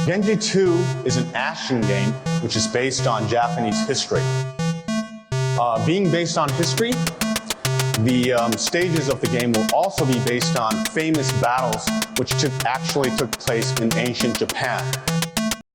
Genji 2 is an action game which is based on Japanese history. Being based on history, the stages of the game will also be based on famous battles which actually took place in ancient Japan.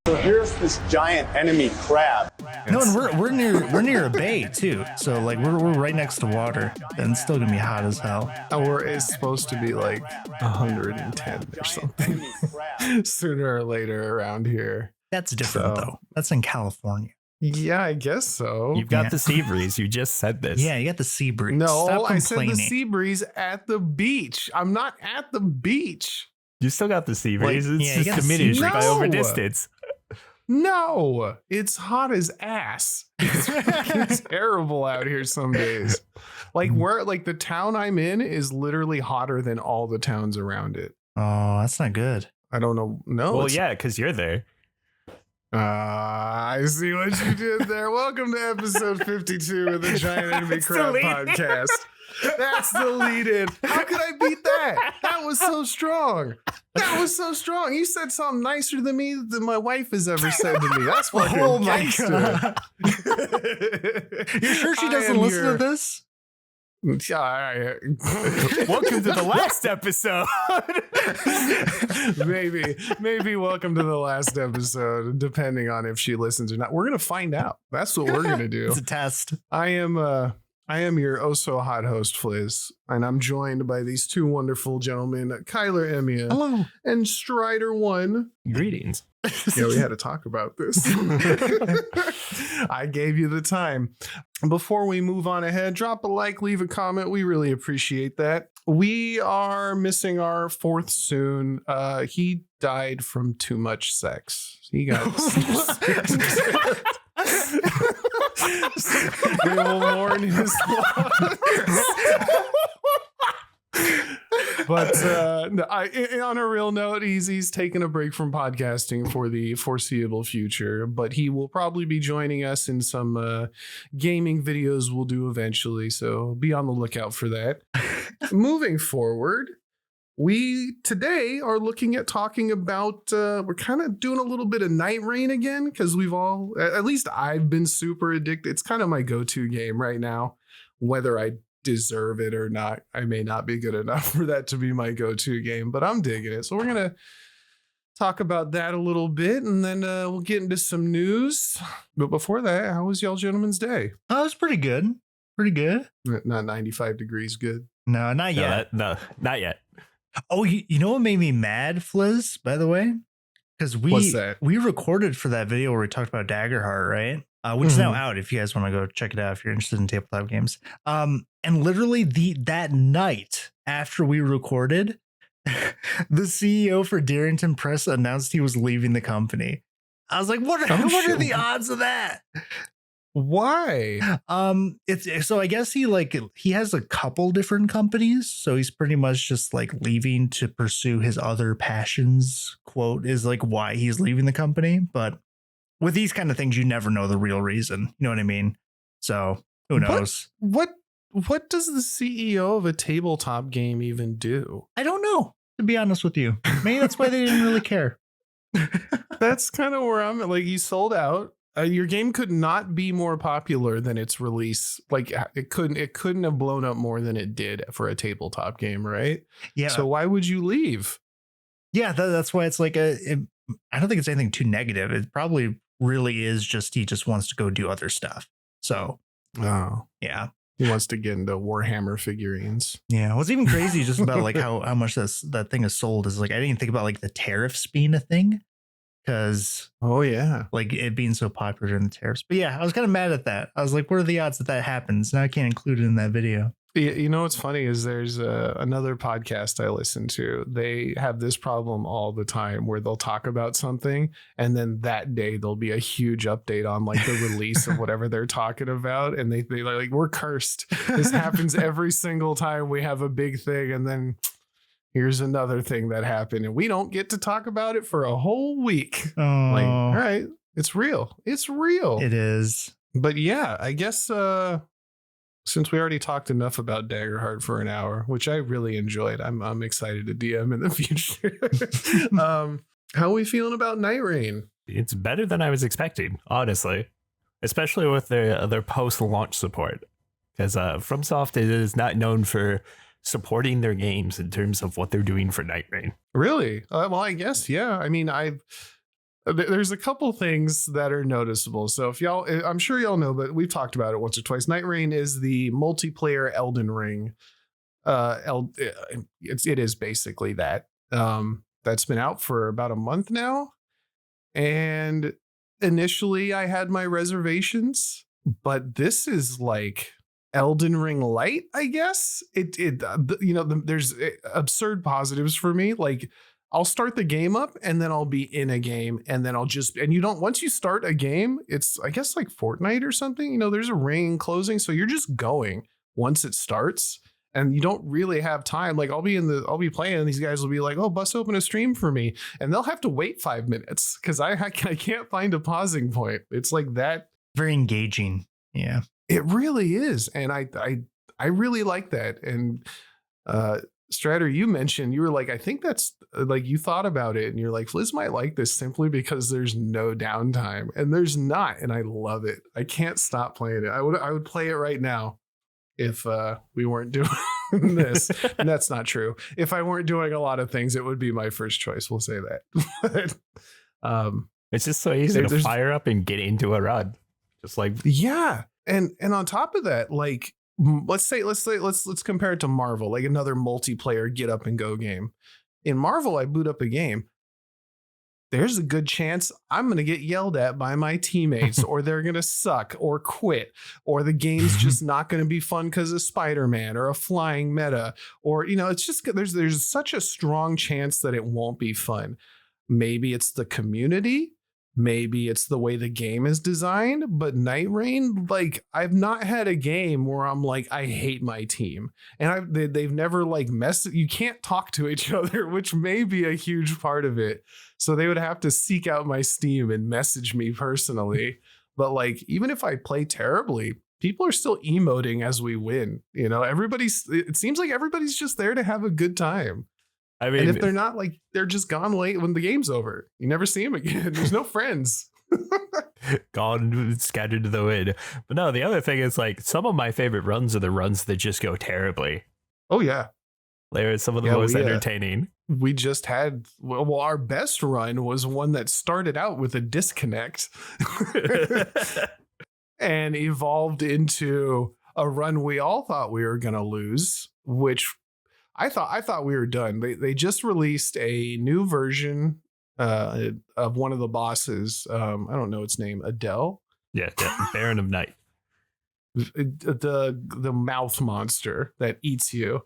So here's this giant enemy crab. No, and we're near a bay too, so like we're right next to water, and it's still gonna be hot as hell. Or it's supposed to be like 110 or something sooner or later around here. That's different though. That's in California. Yeah, I guess so. You've got the sea breeze. You just said this. Yeah, you got the sea breeze. No, I said the sea breeze at the beach. I'm not at the beach. You still got the sea breeze. It's you just got the sea diminished breeze. by over distance. No, it's hot as ass. It's fucking terrible out here some days. Like the town I'm in is literally hotter than all the towns around it. Oh, that's not good. I don't know. No. Well, yeah, because you're there. I see what you did there. Welcome to episode 52 of the Giant Enemy Crab podcast. That's the lead-in. How could I beat that? That was so strong. That was so strong. You said something nicer than me than my wife has ever said to me. That's fucking gangster. God. You're sure she doesn't listen to this? Welcome to the last episode. maybe welcome to the last episode, depending on if she listens or not. We're gonna find out. That's what we're gonna do. It's a test. I am your oh so hot host, Fliz, and I'm joined by these two wonderful gentlemen, KylarEmiya Hello. and Strider1. Greetings. Yeah, we had to talk about this. I gave you the time. Before we move on ahead, drop a like, leave a comment. We really appreciate that. We are missing our fourth soon. He died from too much sex. He got we will mourn his loss. But on a real note, he's taking a break from podcasting for the foreseeable future. But he will probably be joining us in some gaming videos we'll do eventually. So be on the lookout for that. Moving forward, we today are looking at talking about we're kind of doing a little bit of Nightreign again, because we've all, at least I've been super addicted. It's kind of my go-to game right now, whether I deserve it or not. I may not be good enough for that to be my go-to game, but I'm digging it. So we're gonna talk about that a little bit, and then we'll get into some news. But before that, how was y'all gentlemen's day? Oh, it was pretty good. Pretty good. Not 95 degrees good. No, not yet. No, not yet. Oh, you know what made me mad, Fliz, by the way? Because What's that? we recorded for that video where we talked about Daggerheart, right? Which is now out if you guys want to go check it out if you're interested in tabletop games. And literally that night after we recorded, the CEO for Darrington Press announced he was leaving the company. I was like, what are the odds of that? Why? It's so I guess he has a couple different companies, so he's pretty much just like leaving to pursue his other passions, quote, is like why he's leaving the company. But with these kind of things, you never know the real reason. You know what I mean? So who knows? What does the CEO of a tabletop game even do? I don't know, to be honest with you. Maybe that's why they didn't really care. That's kind of where I'm at. Like, you sold out. Your game could not be more popular than its release. Like, it couldn't have blown up more than it did for a tabletop game, right? Yeah. So why would you leave? Yeah, that's why it's like I don't think it's anything too negative. It probably really is just he just wants to go do other stuff. So, oh yeah, he wants to get into Warhammer figurines. Yeah, what's even crazy just about like how much that thing is sold is like I didn't think about like the tariffs being a thing. Because like it being so popular in the tariffs. But yeah, I was kind of mad at that. I was like, what are the odds that happens? Now I can't include it in that video. You know what's funny is there's another podcast I listen to. They have this problem all the time where they'll talk about something and then that day there'll be a huge update on like the release of whatever they're talking about, and they're like, we're cursed. This happens every single time we have a big thing, and then here's another thing that happened, and we don't get to talk about it for a whole week. Oh, like, all right, it's real. It's real. It is. But yeah, I guess since we already talked enough about Daggerheart for an hour, which I really enjoyed, I'm excited to DM in the future. How are we feeling about Nightreign? It's better than I was expecting, honestly, especially with their post-launch support. Because FromSoft is not known for supporting their games in terms of what they're doing for Nightreign. Really? Well, I guess, yeah. I mean, there's a couple things that are noticeable. So if y'all, I'm sure y'all know, but we've talked about it once or twice. Nightreign is the multiplayer Elden Ring. It is basically that. That's been out for about a month now. And initially I had my reservations, but this is like Elden Ring Light, I guess. There's absurd positives for me. Like, I'll start the game up and then I'll be in a game and then once you start a game, it's, I guess, like Fortnite or something, there's a ring closing. So you're just going once it starts and you don't really have time. Like, I'll be playing and these guys will be like, oh, bust open a stream for me. And they'll have to wait 5 minutes because I can't find a pausing point. It's like that. Very engaging. Yeah. It really is. And I really like that. And, Stratter, you mentioned, you were like, I think that's like, you thought about it and you're like, Liz might like this simply because there's no downtime, and there's not. And I love it. I can't stop playing it. I would play it right now if we weren't doing this. And that's not true. If I weren't doing a lot of things, it would be my first choice. We'll say that. It's just so easy to fire up and get into a run. Just like, yeah. And on top of that, like, let's compare it to Marvel, like another multiplayer get up and go game. In Marvel, I boot up a game. There's a good chance I'm going to get yelled at by my teammates, or they're going to suck or quit, or the game's just not going to be fun because of Spider-Man or a flying meta, or, it's just, there's such a strong chance that it won't be fun. Maybe it's the community. Maybe it's the way the game is designed, but Nightreign, like, I've not had a game where I'm like, I hate my team, and they've never like you can't talk to each other, which may be a huge part of it. So they would have to seek out my Steam and message me personally. But like, even if I play terribly, people are still emoting as we win. It seems like everybody's just there to have a good time. I mean, and if they're not, like, they're just gone late when the game's over. You never see them again. There's no friends. Gone, scattered to the wind. But no, the other thing is, like, some of my favorite runs are the runs that just go terribly. Oh, yeah. They're some of the most entertaining. We just had, well, our best run was one that started out with a disconnect and evolved into a run we all thought we were going to lose, which I thought we were done. They just released a new version of one of the bosses. I don't know its name. Adele. Yeah, Baron of Night. The mouth monster that eats you.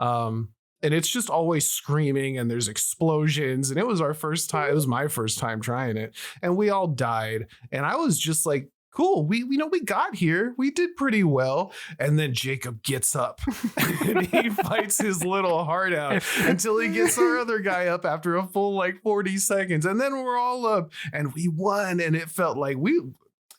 And it's just always screaming and there's explosions. And it was our first time. It was my first time trying it. And we all died. And I was just like, cool, we got here. We did pretty well. And then Jacob gets up and he fights his little heart out until he gets our other guy up after a full like 40 seconds. And then we're all up and we won. And it felt like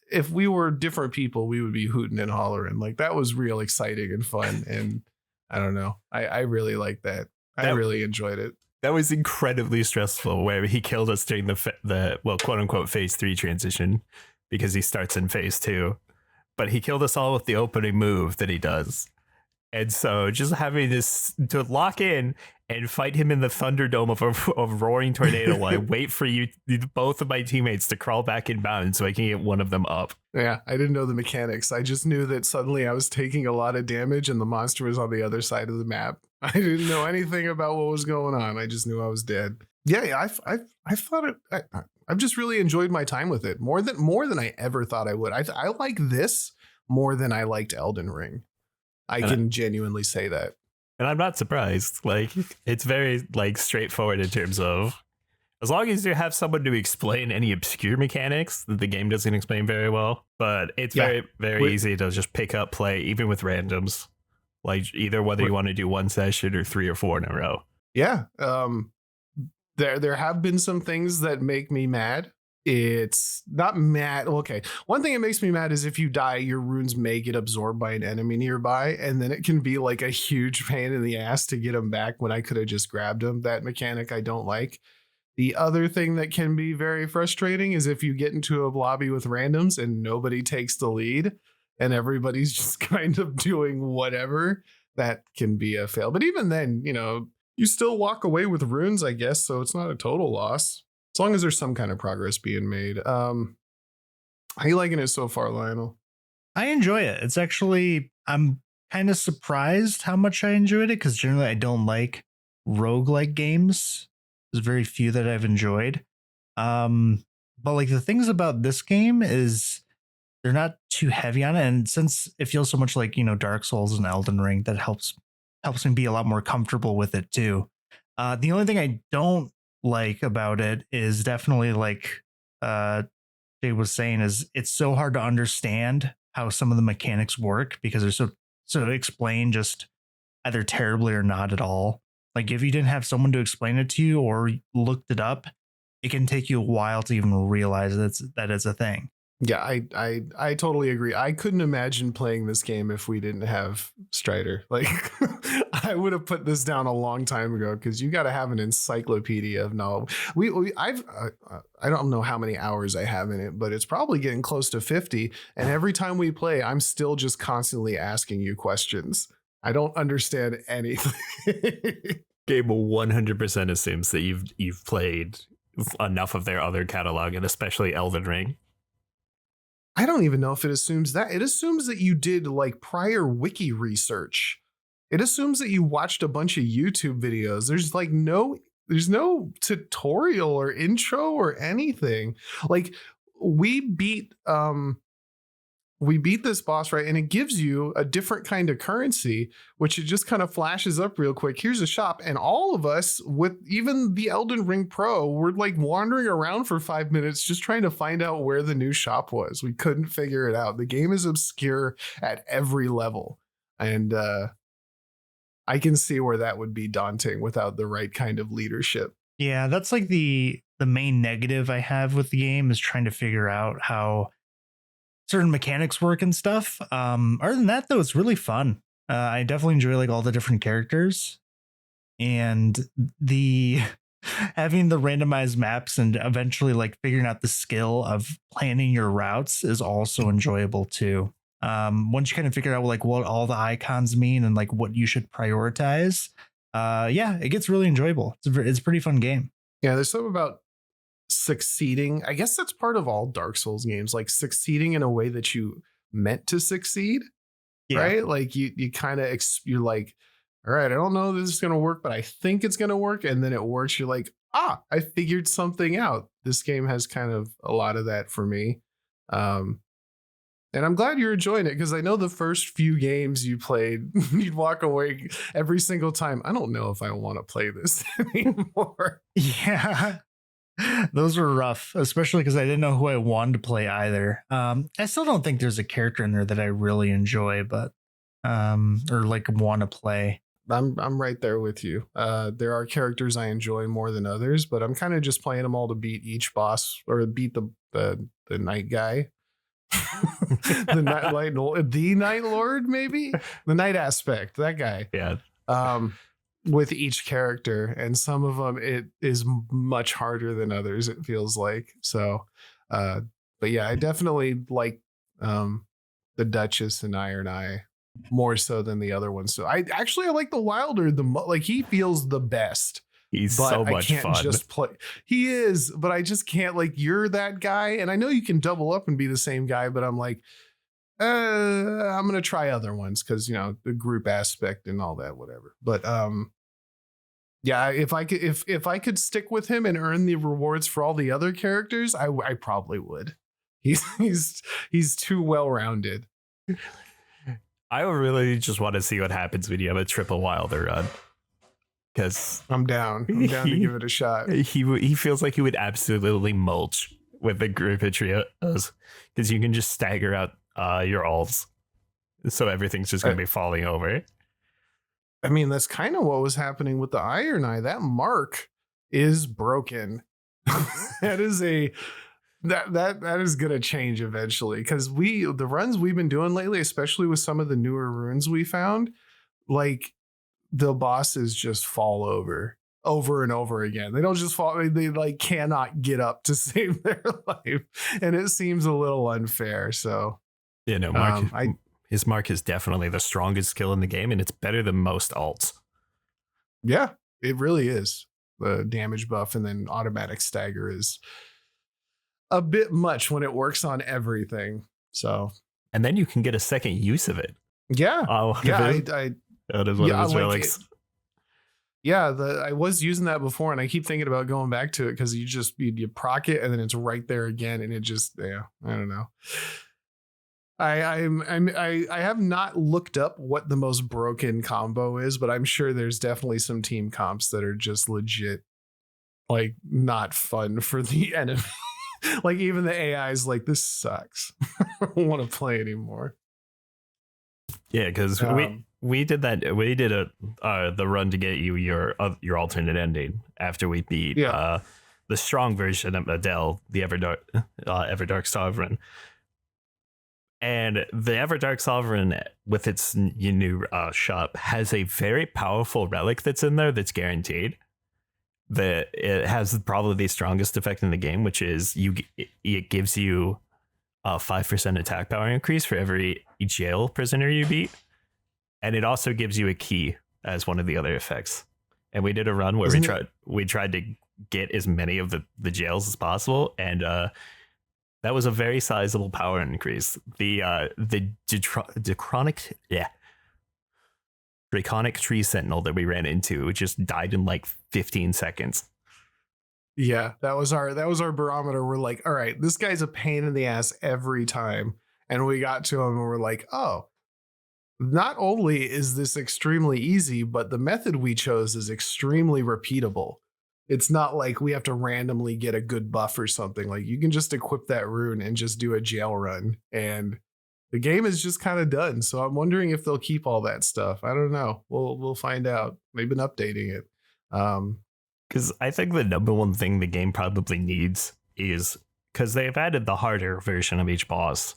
if we were different people, we would be hooting and hollering. Like, that was real exciting and fun. And I don't know. I really like that. I really enjoyed it. That was incredibly stressful, where he killed us during the quote unquote phase 3 transition, because he starts in phase 2, but he killed us all with the opening move that he does. And so just having this to lock in and fight him in the Thunderdome of a roaring tornado while I wait for both of my teammates to crawl back inbound so I can get one of them up. Yeah, I didn't know the mechanics. I just knew that suddenly I was taking a lot of damage and the monster was on the other side of the map. I didn't know anything about what was going on. I just knew I was dead. Yeah, I thought it. I've just really enjoyed my time with it more than I ever thought I would. I like this more than I liked Elden Ring. I can genuinely say that. And I'm not surprised. Like, it's very like straightforward in terms of, as long as you have someone to explain any obscure mechanics that the game doesn't explain very well. But it's very easy to just pick up, play, even with randoms. Like, either whether you want to do one session or 3 or 4 in a row. Yeah. There have been some things that make me mad. It's not mad. Okay. One thing that makes me mad is if you die, your runes may get absorbed by an enemy nearby. And then it can be like a huge pain in the ass to get them back when I could have just grabbed them. That mechanic I don't like. The other thing that can be very frustrating is if you get into a lobby with randoms and nobody takes the lead and everybody's just kind of doing whatever, that can be a fail. But even then, you still walk away with runes, I guess, so it's not a total loss. As long as there's some kind of progress being made. How you liking it so far, Lionel? I enjoy it. It's actually, I'm kind of surprised how much I enjoyed it, because generally I don't like roguelike games. There's very few that I've enjoyed. But like the things about this game is they're not too heavy on it. And since it feels so much like, Dark Souls and Elden Ring, that helps me be a lot more comfortable with it too. The only thing I don't like about it is definitely like Jay was saying, is it's so hard to understand how some of the mechanics work, because they're so explained just either terribly or not at all. Like if you didn't have someone to explain it to you or looked it up, it can take you a while to even realize that it's a thing. Yeah, I totally agree. I couldn't imagine playing this game if we didn't have Strider. Like I would have put this down a long time ago, because you got to have an encyclopedia of knowledge. I don't know how many hours I have in it, but it's probably getting close to 50. And every time we play, I'm still just constantly asking you questions. I don't understand anything. Game 100% assumes that you've played enough of their other catalog, and especially Elden Ring. I don't even know if it assumes that. It assumes that you did like prior wiki research. It assumes that you watched a bunch of YouTube videos. There's no tutorial or intro or anything. Like we beat this boss, right? And it gives you a different kind of currency, which it just kind of flashes up real quick. Here's a shop. And all of us, with even the Elden Ring Pro, were like wandering around for 5 minutes just trying to find out where the new shop was. We couldn't figure it out. The game is obscure at every level. And I can see where that would be daunting without the right kind of leadership. Yeah, that's like the main negative I have with the game, is trying to figure out how certain mechanics work and stuff. Other than that, though, it's really fun. I definitely enjoy like all the different characters, and the having the randomized maps and eventually like figuring out the skill of planning your routes is also enjoyable too. Once you kind of figure out like what all the icons mean and like what you should prioritize, yeah, it gets really enjoyable. It's a pretty fun game. Yeah, there's something about succeeding. I guess that's part of all Dark Souls games, like succeeding in a way that you meant to succeed. Yeah. Right? Like you kind of you're like, all right, I don't know if this is going to work, but I think it's going to work. And then it works. You're like, I figured something out. This game has kind of a lot of that for me. And I'm glad you're enjoying it, because I know the first few games you played, you'd walk away every single time. I don't know if I want to play this anymore. Yeah. Those were rough, especially because I didn't know who I wanted to play either. I still don't think there's a character in there that I really enjoy, but or like want to play. I'm right there with you. There are characters I enjoy more than others, but I'm kind of just playing them all to beat each boss, or beat the night guy. The Night Lord, maybe the Night Aspect, that guy. Yeah. With each character, and some of them it is much harder than others, it feels like. So but yeah, I definitely like the Duchess and Iron Eye more so than the other ones. So I like the Wilder like he feels the best. He's so much fun. Just play. He is, but I just can't, like, you're that guy, and I know you can double up and be the same guy, but I'm like, I'm gonna try other ones, because the group aspect and all that, whatever. But yeah, if I could stick with him and earn the rewards for all the other characters, I probably would. He's too well rounded. I really just want to see what happens when you have a triple Wilder run. Because I'm down to give it a shot. He feels like he would absolutely mulch with the group of trios, because you can just stagger out your alts, so everything's just going to be falling over. I mean, that's kind of what was happening with the Iron Eye. That mark is broken. That is that is going to change eventually, because the runs we've been doing lately, especially with some of the newer runes we found, like, the bosses just fall over over and over again. They don't just fall, they like cannot get up to save their life. And it seems a little unfair. So Yeah, no, his mark is definitely the strongest skill in the game, and it's better than most alts. yeah, it really is. The damage buff and then automatic stagger is a bit much when it works on everything. So, and then you can get a second use of it. Yeah. Out of one of his relics. I was using that before, and I keep thinking about going back to it because you proc it and then it's right there again, and it just I don't know. I have not looked up what the most broken combo is, but I'm sure there's definitely some team comps that are just legit like not fun for the enemy. Like even the AI is like, this sucks. I don't want to play anymore. Yeah, because we did that. We did the run to get you your alternate ending after we beat the strong version of Adele, the Everdark Sovereign. And the Everdark Sovereign, with its new shop, has a very powerful relic that's in there that's guaranteed. That it has probably the strongest effect in the game, which is it gives you a 5% attack power increase for every jail prisoner you beat. And it also gives you a key as one of the other effects. And we did a run where we tried to get as many of the jails as possible, and that was a very sizable power increase. The Draconic Tree Sentinel that we ran into just died in like 15 seconds. Yeah, that was our barometer. We're like, all right, this guy's a pain in the ass every time. And we got to him and we're like, oh, not only is this extremely easy, but the method we chose is extremely repeatable. It's not like we have to randomly get a good buff or something. Like you can just equip that rune and just do a jail run, and the game is just kind of done. So I'm wondering if they'll keep all that stuff. I don't know. We'll find out. They've been updating it. Because I think the number one thing the game probably needs is, because they've added the harder version of each boss,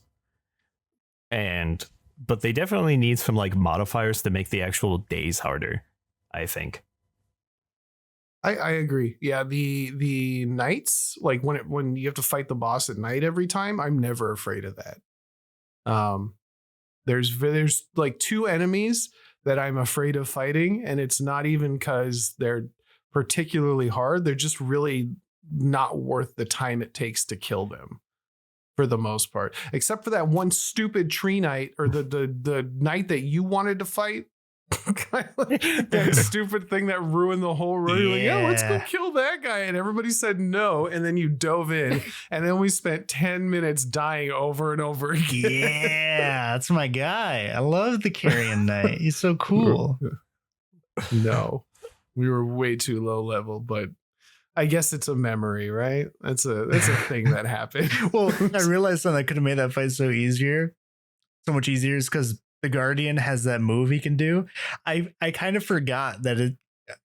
but they definitely need some like modifiers to make the actual days harder, I think. I agree. Yeah, the nights, like when you have to fight the boss at night every time, I'm never afraid of that. There's like two enemies that I'm afraid of fighting, and it's not even because they're particularly hard. They're just really not worth the time it takes to kill them, for the most part. Except for that one stupid tree knight, or the knight that you wanted to fight. That stupid thing that ruined the whole run. You're like, yeah, let's go kill that guy. And everybody said no. And then you dove in. And then we spent 10 minutes dying over and over again. Yeah, that's my guy. I love the Carrion Knight. He's so cool. No, we were way too low level, but I guess it's a memory, right? That's a thing that happened. Well, I realized something that could have made that fight so much easier is because the Guardian has that move he can do. I kind of forgot that it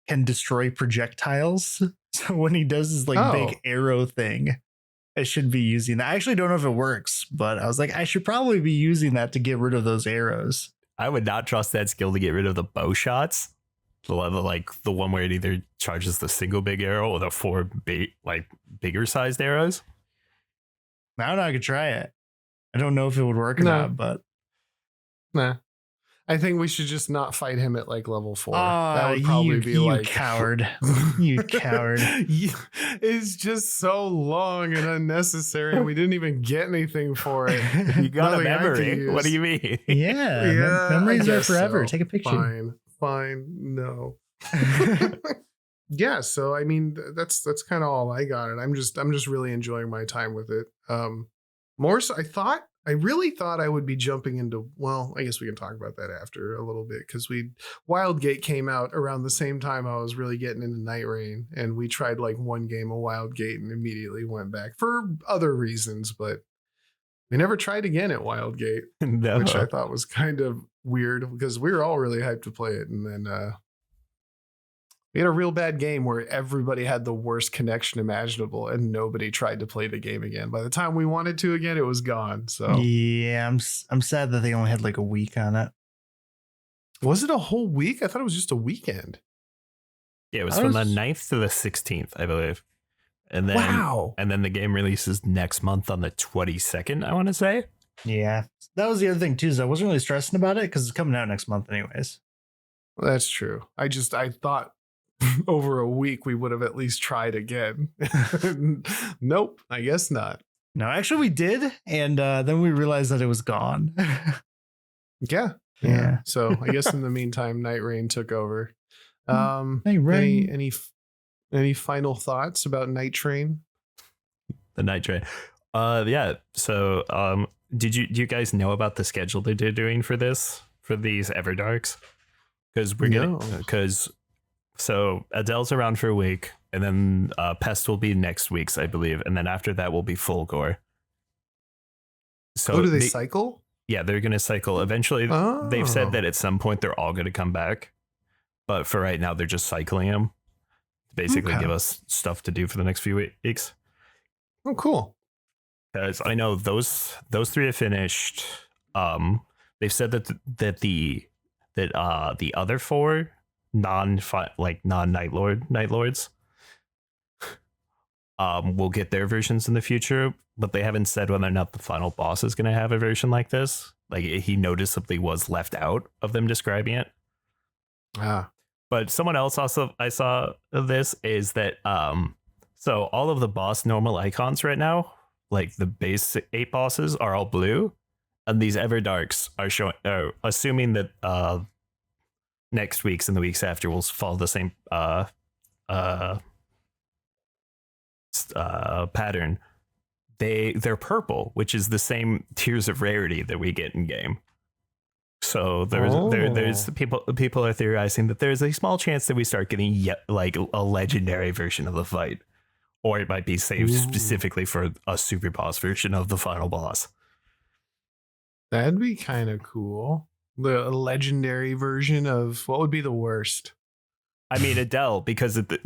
can destroy projectiles. So when he does his big arrow thing, I should be using that. I actually don't know if it works, but I was like, I should probably be using that to get rid of those arrows. I would not trust that skill to get rid of the bow shots. The one where it either charges the single big arrow or the four bigger sized arrows. I don't know. I could try it. I don't know if it would work or not, but. Nah. I think we should just not fight him at like level 4. That would probably be like coward. You coward. It's just so long and unnecessary, and we didn't even get anything for it. You got a memory. What do you mean? Yeah, memories are forever. So. Take a picture. Fine. No. Yeah, so I mean that's kind of all I got, and I'm just really enjoying my time with it. More so, I really thought I would be jumping into, well, I guess we can talk about that after a little bit, because Wildgate came out around the same time I was really getting into Nightreign, and we tried like one game of Wildgate and immediately went back for other reasons, but we never tried again at Wildgate, which I thought was kind of weird because we were all really hyped to play it, and then we had a real bad game where everybody had the worst connection imaginable and nobody tried to play the game again. By the time we wanted to again, it was gone. So yeah, I'm sad that they only had like a week on it. Was it a whole week? I thought it was just a weekend. Yeah, it was from the 9th to the 16th, I believe. And then Wow. and then the game releases next month on the 22nd, I want to say. Yeah, that was the other thing too. Is I wasn't really stressing about it because it's coming out next month anyways. That's true. I thought over a week we would have at least tried again. Nope, I guess not. No, actually we did, and then we realized that it was gone. Yeah. So I guess in the meantime, Nightreign took over. Nightreign. Any final thoughts about Nightreign? The Nightreign. Yeah. So do you guys know about the schedule that they're doing for these Everdarks? So Adele's around for a week, and then Pest will be next week's, I believe, and then after that will be Fulgore. So do they cycle? Yeah, they're going to cycle eventually. They've said that at some point they're all going to come back, but for right now they're just cycling them to basically give us stuff to do for the next few weeks. Oh, cool. Because I know those three are finished. They've said that the other four non-Night Lords will get their versions in the future, but they haven't said whether or not the final boss is going to have a version like this. Like, he noticeably was left out of them describing it. But someone else also I saw of this is that so all of the boss normal icons right now, like the base 8 bosses, are all blue, and these Everdarks are assuming that next week's and the weeks after will follow the same pattern. They're purple, which is the same tiers of rarity that we get in game. So there's people are theorizing that there's a small chance that we start getting like a legendary version of the fight, or it might be saved specifically for a super boss version of the final boss. That'd be kind of cool. The legendary version of what would be the worst? I mean, Adele, because in the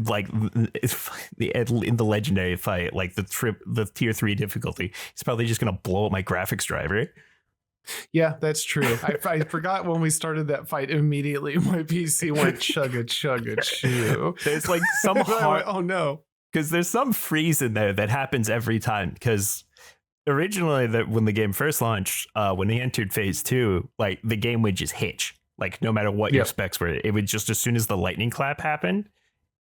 legendary fight, like the tier 3 difficulty, he's probably just gonna blow up my graphics driver. Yeah, that's true. I forgot when we started that fight. Immediately, my PC went chugga chew. There's like some hard. Oh no, because there's some freeze in there that happens every time. Because originally, when the game first launched, when they entered phase 2, like the game would just hitch. Like no matter what your specs were, it would just, as soon as the lightning clap happened,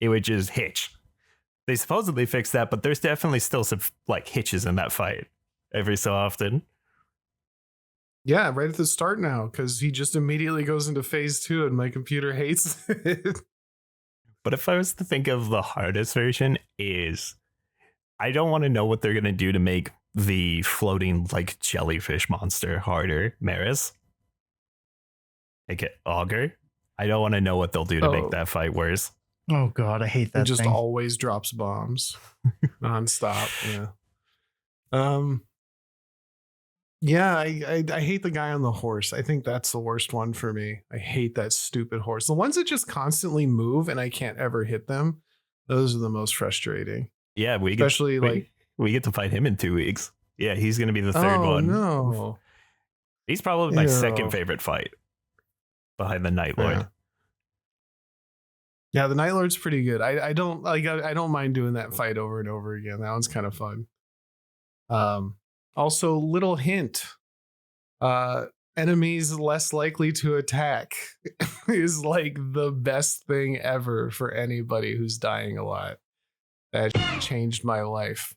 it would just hitch. They supposedly fixed that, but there's definitely still some like hitches in that fight every so often. Yeah, right at the start now, because he just immediately goes into phase 2 and my computer hates it. But if I was to think of the hardest version, I don't want to know what they're going to do to make the floating like jellyfish monster harder, Maris. Like Augur. I don't want to know what they'll do to make that fight worse. Oh god, I hate that. It just thing. always drops bombs nonstop. Yeah. I hate the guy on the horse. I think that's the worst one for me. I hate that stupid horse. The ones that just constantly move and I can't ever hit them, those are the most frustrating. Yeah, we get to fight him in 2 weeks. Yeah, he's going to be the third one. No, he's probably my second favorite fight behind the Night Lord. Yeah, the Night Lord's pretty good. I don't mind doing that fight over and over again. That one's kind of fun. Also, little hint, enemies less likely to attack is like the best thing ever for anybody who's dying a lot. That changed my life.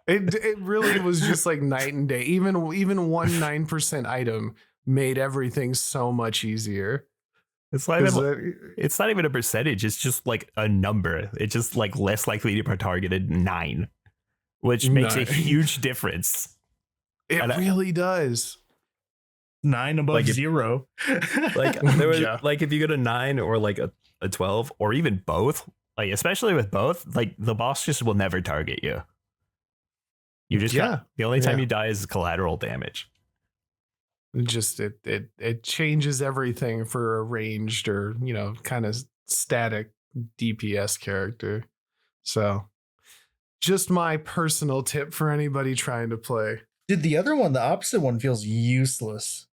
It really was just like night and day. Even 9% item made everything so much easier. It's like it's not even a percentage. It's just like a number. It's just like less likely to be targeted 9, which makes a huge difference. It really does. 9 above like 0. Like there was like if you go to 9 or like a 12 or even both, like especially with both, like the boss just will never target you. You just the only time you die is collateral damage. Just it changes everything for a ranged or kind of static DPS character. So just my personal tip for anybody trying to play. Dude, the other one, the opposite one, feels useless.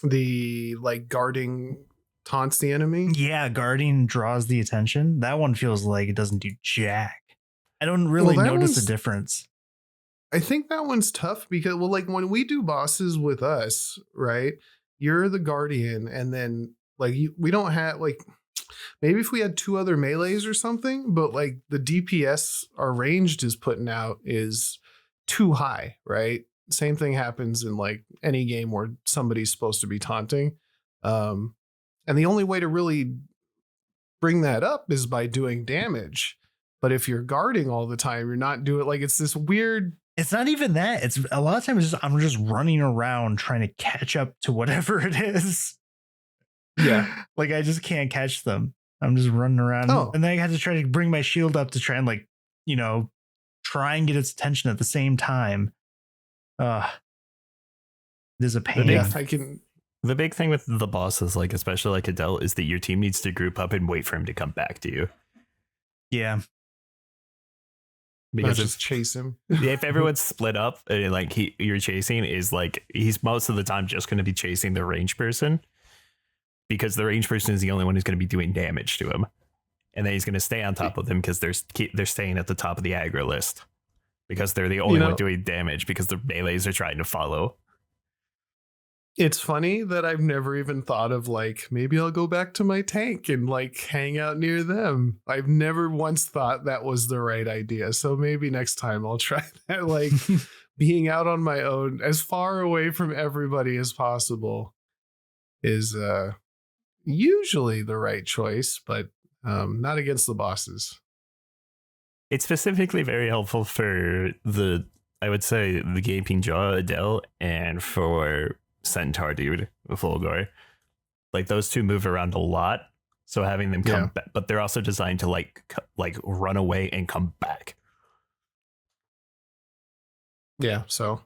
the like guarding taunts the enemy. Yeah, guarding draws the attention. That one feels like it doesn't do jack. I don't really that notice a one's- difference. I think that one's tough because, well, like when we do bosses with us, right? You're the guardian, and then like we don't have like, maybe if we had 2 other melees or something, but like the DPS our ranged is putting out is too high, right? Same thing happens in like any game where somebody's supposed to be taunting. And the only way to really bring that up is by doing damage. But if you're guarding all the time, you're not doing like, it's this weird. It's not even that. It's a lot of times I'm just running around trying to catch up to whatever it is. Yeah. Like I just can't catch them. I'm just running around. Oh. And then I have to try to bring my shield up to try and like, try and get its attention at the same time. There's a pain. Yeah, I can. The big thing with the bosses, like especially like Adele, is that your team needs to group up and wait for him to come back to you. Yeah. Because Because just chase him. if everyone's split up and like you're chasing is like he's most of the time just going to be chasing the range person, because the range person is the only one who's going to be doing damage to him, and then he's going to stay on top of them because they're staying at the top of the aggro list because they're the only one doing damage because the melees are trying to follow. It's funny that I've never even thought of like, maybe I'll go back to my tank and like hang out near them. I've never once thought that was the right idea. So maybe next time I'll try that, like being out on my own as far away from everybody as possible is usually the right choice, but not against the bosses. It's specifically very helpful for I would say the Gaping Jaw Adele and for Centaur dude with Fulgor. Like those two move around a lot, so having them come back, but they're also designed to like run away and come back. Yeah, so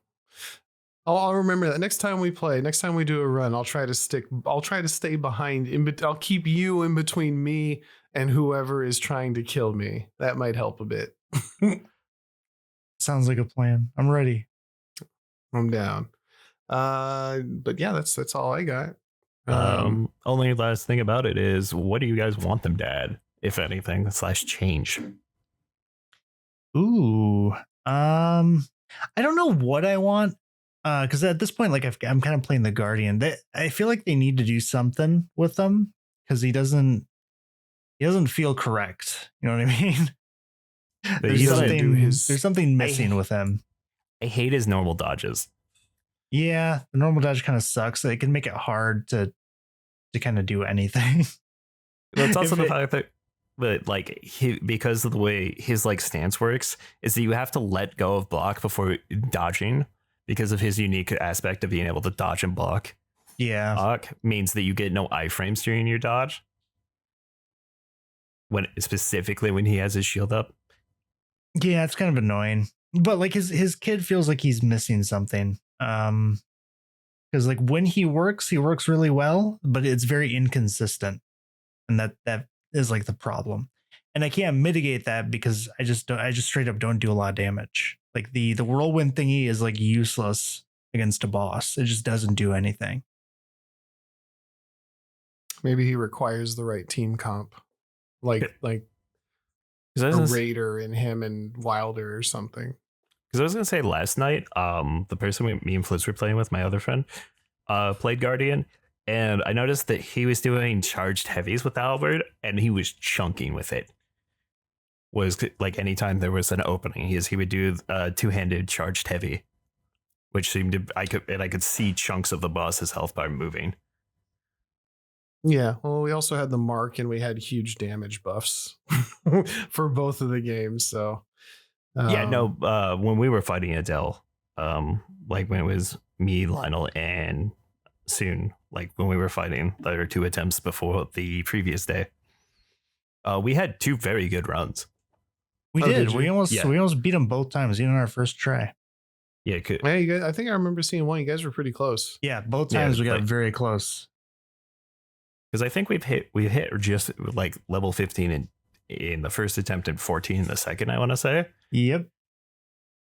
I'll remember that next time we play. Next time we do a run, I'll try to stay behind. I'll keep you in between me and whoever is trying to kill me. That might help a bit. Sounds like a plan. I'm ready. I'm down. But yeah, that's all I got. Only last thing about it is, what do you guys want them to add, if anything, / change? Ooh. I don't know what I want. Because at this point, like I'm kind of playing the Guardian. I feel like they need to do something with them because he doesn't feel correct. You know what I mean? There's something missing with him. I hate his normal dodges. Yeah, the normal dodge kind of sucks. It can make it hard to kind of do anything. It's also the fact that like because of the way his like stance works is that you have to let go of block before dodging because of his unique aspect of being able to dodge and block. Yeah, block means that you get no iframes during your dodge. Specifically when he has his shield up. Yeah, it's kind of annoying. But like his kid feels like he's missing something. Because like when he works really well, but it's very inconsistent, and that is like the problem. And I can't mitigate that because I just straight up don't do a lot of damage. Like the whirlwind thingy is like useless against a boss. It just doesn't do anything. Maybe he requires the right team comp, like a Raider in him and Wilder or something. Because I was gonna say last night, the person me and Flitz were playing with, my other friend, played Guardian, and I noticed that he was doing charged heavies with Albert, and he was chunking with it. Was like anytime there was an opening, he would do two-handed charged heavy, which seemed to I could see chunks of the boss's health bar moving. Yeah, well, we also had the mark, and we had huge damage buffs for both of the games, so. When we were fighting Adele, like when it was me, Lionel, and Soon, like when we were fighting the other 2 attempts before the previous day, we had 2 very good runs. We did. We almost beat them both times, even on our first try. Yeah, yeah, you guys, I think I remember seeing one. You guys were pretty close. Yeah, both times we got very close. Because I think we hit just like level 15 in the first attempt and 14 in the second, I want to say. Yep.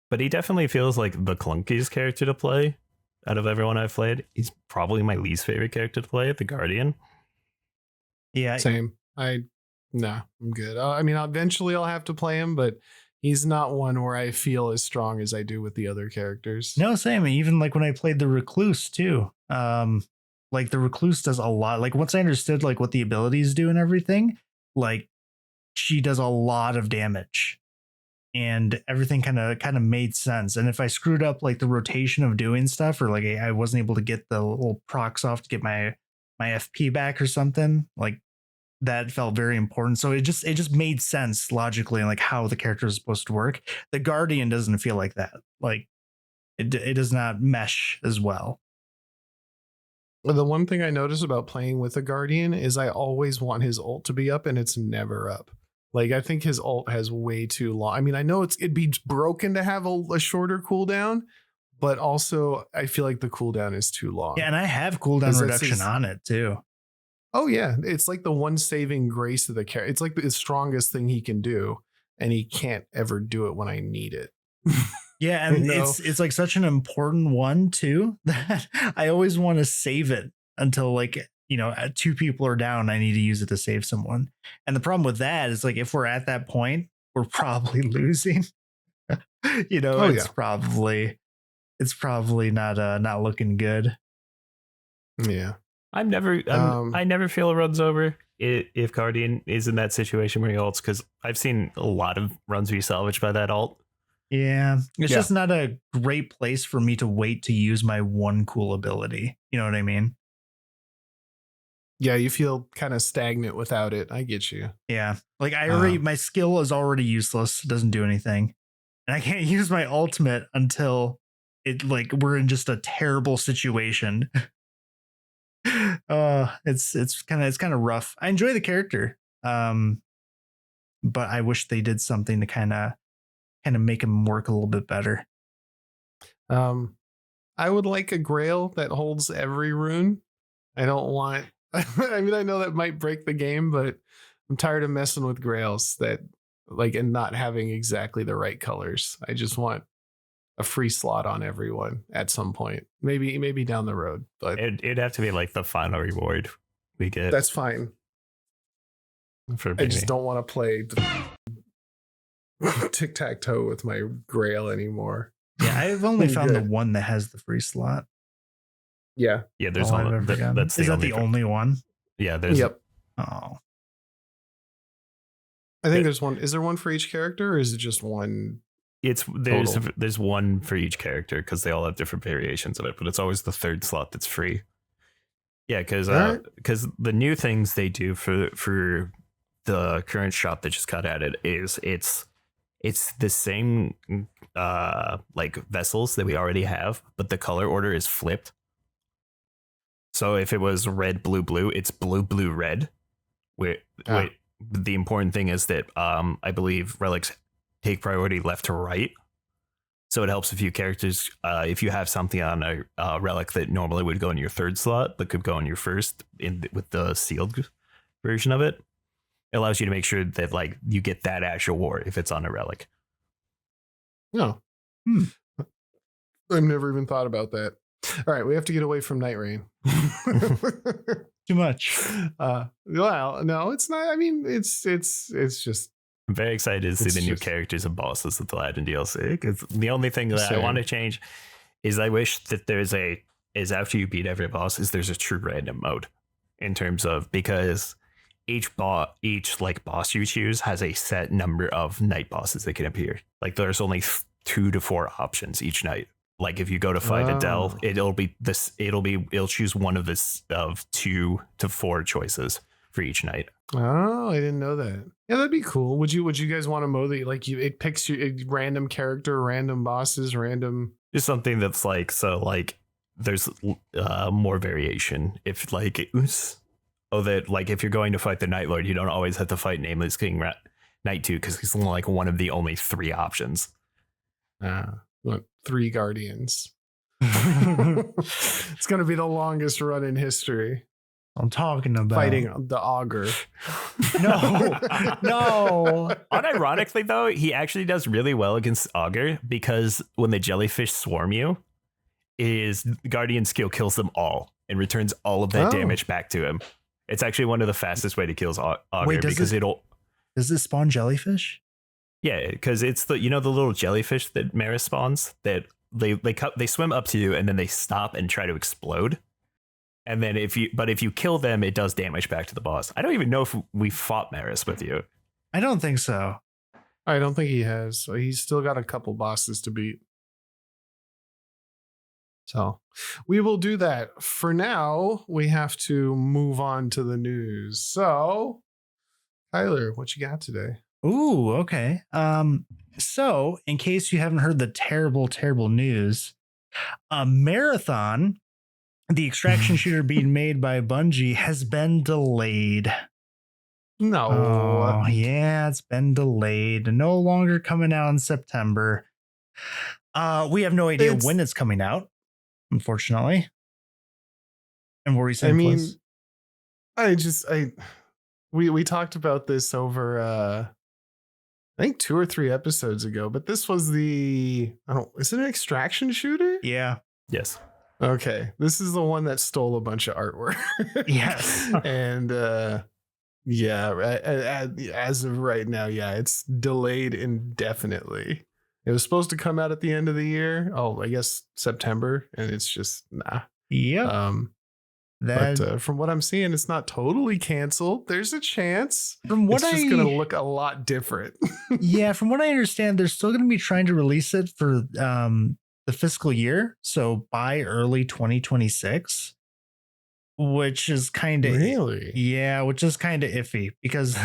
But he definitely feels like the clunkiest character to play. out of everyone I've played. He's probably my least favorite character to play, the Guardian. Yeah. Same. I'm good. I mean, eventually I'll have to play him, but he's not one where I feel as strong as I do with the other characters. No, same. Even like when I played the Recluse too. Like the Recluse does a lot. Like once I understood like what the abilities do and everything, like she does a lot of damage. And everything kind of made sense. And if I screwed up like the rotation of doing stuff, or like I wasn't able to get the little procs off to get my FP back or something, like that felt very important. So it just made sense logically and like how the character is supposed to work. The Guardian doesn't feel like that. Like it does not mesh as well. The one thing I notice about playing with a Guardian is I always want his ult to be up, and it's never up. Like, I think his ult has way too long. I mean, I know it'd be broken to have a shorter cooldown, but also I feel like the cooldown is too long. Yeah, and I have cooldown reduction on it too. Oh yeah, it's like the one saving grace of the character. It's like the strongest thing he can do, and he can't ever do it when I need it. Yeah, and it's like such an important one too that I always want to save it until like, you know, 2 people are down. I need to use it to save someone. And the problem with that is like if we're at that point, we're probably losing. You know, it's probably not looking good. Yeah. I never feel it runs over if Guardian is in that situation where he ults, because I've seen a lot of runs be salvaged by that ult. Yeah, it's just not a great place for me to wait to use my one cool ability. You know what I mean? Yeah, you feel kind of stagnant without it. I get you. Yeah, like my skill is already useless. It doesn't do anything, and I can't use my ultimate until it like we're in just a terrible situation. It's kind of rough. I enjoy the character, but I wish they did something to kind of make him work a little bit better. I would like a grail that holds every rune. I don't want. I mean, I know that might break the game, but I'm tired of messing with grails that like and not having exactly the right colors. I just want a free slot on everyone at some point. Maybe down the road, but it'd have to be like the final reward we get. That's fine. I just don't want to play tic-tac-toe with my grail anymore. Yeah, I've only found the one that has the free slot. Yeah. There's one. That's is that the only one? Yeah, there's. Yep. Oh, I think there's one. Is there one for each character, or is it just one? There's one for each character because they all have different variations of it, but it's always the third slot that's free. Yeah, because the new things they do for the current shop that just got added is it's the same like vessels that we already have, but the color order is flipped. So if it was red, blue, blue, it's blue, blue, red. Wait, the important thing is that I believe relics take priority left to right. So it helps a few characters. If you have something on a relic that normally would go in your third slot, but could go in your first with the sealed version of it, it allows you to make sure that like you get that actual war if it's on a relic. No. I've never even thought about that. All right, we have to get away from Nightreign. Too much. Well, no, it's not. I mean, it's just. I'm very excited to see the new characters and bosses that they'll add in DLC. Because the only thing that I want to change is I wish that is after you beat every boss, there's a true random mode in terms of, because each boss you choose has a set number of night bosses that can appear. Like there's only 2 to 4 options each night. Like if you go to fight Adele, it'll choose one of 2 to 4 choices for each night. Oh, I didn't know that. Yeah, that'd be cool. Would you guys want a mode that like it picks a random character, random bosses, random? Just something that's like, so like there's more variation. If like that like if you're going to fight the Night Lord, you don't always have to fight Nameless King Night 2 because he's like one of the only 3 options. What, 3 Guardians? It's gonna be the longest run in history. I'm talking about fighting the Augur. No. Unironically though, he actually does really well against Augur because when the jellyfish swarm you, is Guardian skill kills them all and returns all of that damage back to him. It's actually one of the fastest way to kill Augur because does it spawn jellyfish? Yeah, because it's the the little jellyfish that Maris spawns that they swim up to you and then they stop and try to explode. And then if you kill them, it does damage back to the boss. I don't even know if we fought Maris with you. I don't think so. I don't think he has. So he's still got a couple bosses to beat. So we will do that. For now, we have to move on to the news. So, Kyler, what you got today? Ooh, okay. So in case you haven't heard the terrible, terrible news, Marathon, the extraction shooter being made by Bungie, has been delayed. No. Oh, yeah, it's been delayed. No longer coming out in September. We have no idea when it's coming out, unfortunately. And what were you saying? We talked about this over I think 2 or 3 episodes ago, but this was is it an extraction shooter? Yeah. Yes. Okay. This is the one that stole a bunch of artwork. Yes. And as of right now, it's delayed indefinitely. It was supposed to come out at the end of the year. Oh, I guess September, and it's just nah. Yeah. But from what I'm seeing, it's not totally canceled. There's a chance. It's just going to look a lot different. Yeah, from what I understand, they're still going to be trying to release it for the fiscal year, so by early 2026, which is kind of which is kind of iffy because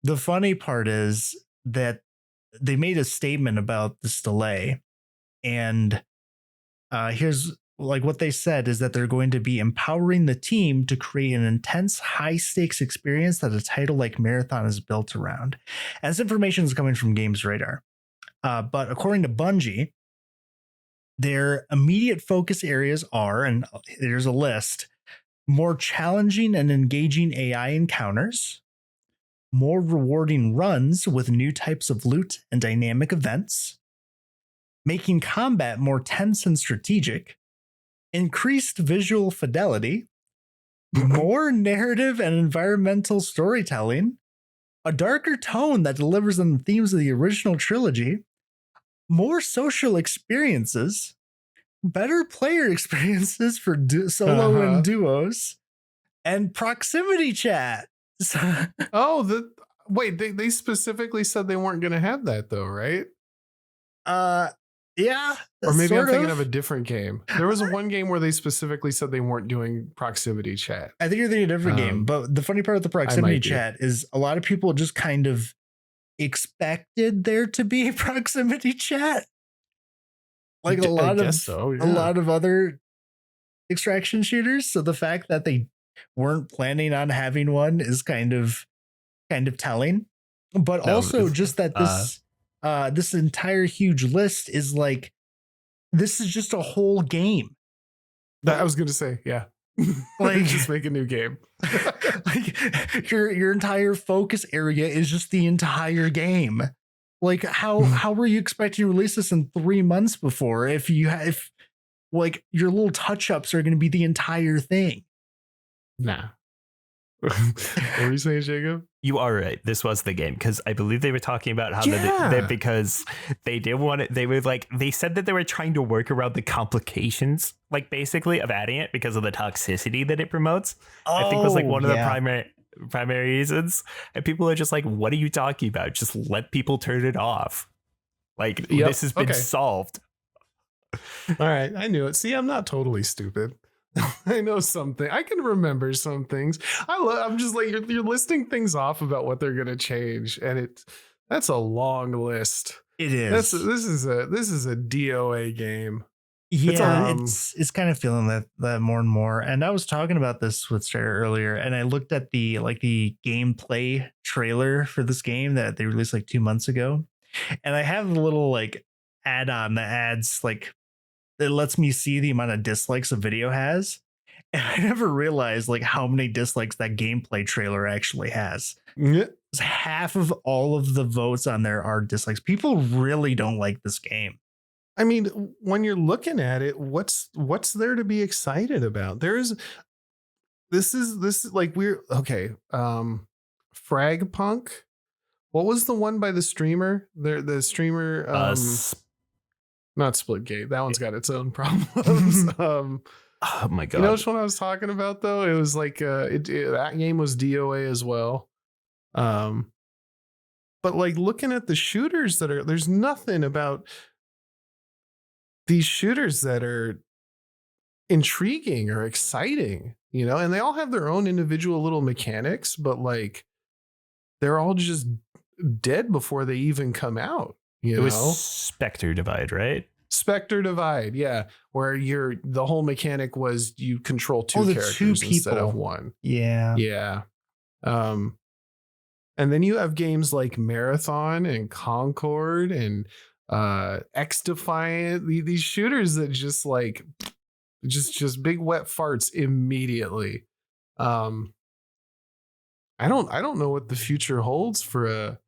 the funny part is that they made a statement about this delay, and here's what they said is that they're going to be empowering the team to create an intense, high-stakes experience that a title like Marathon is built around. And this information is coming from Games Radar. But according to Bungie, their immediate focus areas are, and there's a list, more challenging and engaging AI encounters, more rewarding runs with new types of loot and dynamic events, making combat more tense and strategic, increased visual fidelity, more narrative and environmental storytelling, a darker tone that delivers on the themes of the original trilogy, more social experiences, better player experiences for solo and duos, and proximity chat. They specifically said they weren't going to have that though, right? Yeah. Or maybe I'm thinking of a different game. There was one game where they specifically said they weren't doing proximity chat. I think you're thinking of a different game. But the funny part of the proximity chat is a lot of people just kind of expected there to be proximity chat. Like a lot of other extraction shooters. So the fact that they weren't planning on having one is kind of telling. But also just that this entire huge list is this is just a whole game. I was going to say, yeah. Just make a new game. Your entire focus area is just the entire game. How were you expecting to release this in 3 months before if your little touch-ups are going to be the entire thing? Nah. What were you saying, Jacob? You are right. This was the game because I believe they were talking about how because they didn't want it. They were they said that they were trying to work around the complications, basically of adding it because of the toxicity that it promotes. I think was one of the primary reasons. And people are just what are you talking about? Just let people turn it off. This has been solved. All right. I knew it. See, I'm not totally stupid. I know something. I can remember some things. I'm just you're listing things off about what they're going to change, and that's a long list. It is. This is a DOA game. Yeah, it's kind of feeling that more and more. And I was talking about this with Sarah earlier, and I looked at the gameplay trailer for this game that they released 2 months ago, and I have a little add-on that adds it lets me see the amount of dislikes a video has. And I never realized how many dislikes that gameplay trailer actually has. Yeah. Half of all of the votes on there are dislikes. People really don't like this game. I mean, when you're looking at it, what's there to be excited about? This is like we're okay. Frag Punk. What was the one by the streamer? The streamer not Splitgate. That one's got its own problems. Oh my god! You know which one I was talking about though? It was like that game was DOA as well. But like looking at the shooters there's nothing about these shooters that are intriguing or exciting, and they all have their own individual little mechanics, but like they're all just dead before they even come out. It was Spectre Divide, right? Spectre Divide, yeah, where the whole mechanic was you control two characters instead of one. Yeah. And then you have games like Marathon and Concord and X Defiant, these shooters that just like just big wet farts immediately. I don't know what the future holds for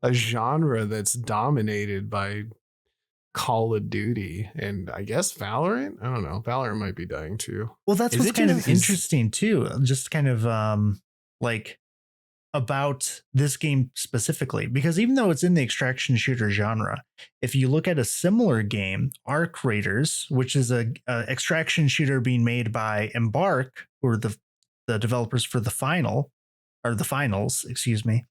a genre that's dominated by Call of Duty and I guess Valorant. I don't know. Valorant might be dying too. Well, that's what's kind of interesting too. Just kind of like about this game specifically, because even though it's in the extraction shooter genre, if you look at a similar game, Arc Raiders, which is a extraction shooter being made by Embark, who are the developers for the finals, excuse me.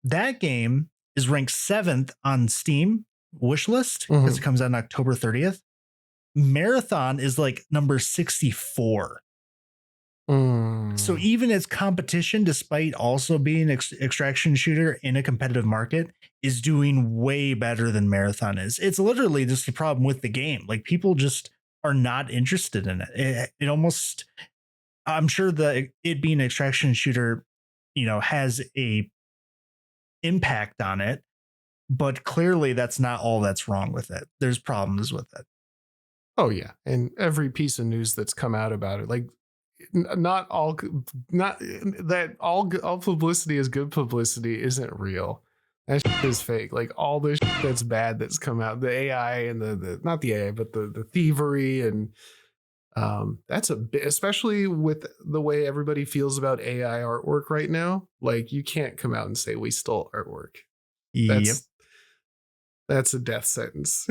That game is ranked 7th on Steam wishlist because it comes out on October 30th. Marathon is like number 64. So even its competition, despite also being extraction shooter in a competitive market, is doing way better than Marathon is. It's literally just the problem with the game. Like people just are not interested in it. It almost, I'm sure it being an extraction shooter, has a impact on it, but clearly that's not all that's wrong with it. There's problems with it. Oh yeah, and every piece of news that's come out about it, like not all publicity is good publicity isn't real. That shit is fake. Like all this shit that's bad that's come out, the AI and the not the AI, but the thievery and that's a bit, especially with the way everybody feels about AI artwork right now. Like you can't come out and say we stole artwork. That's a death sentence.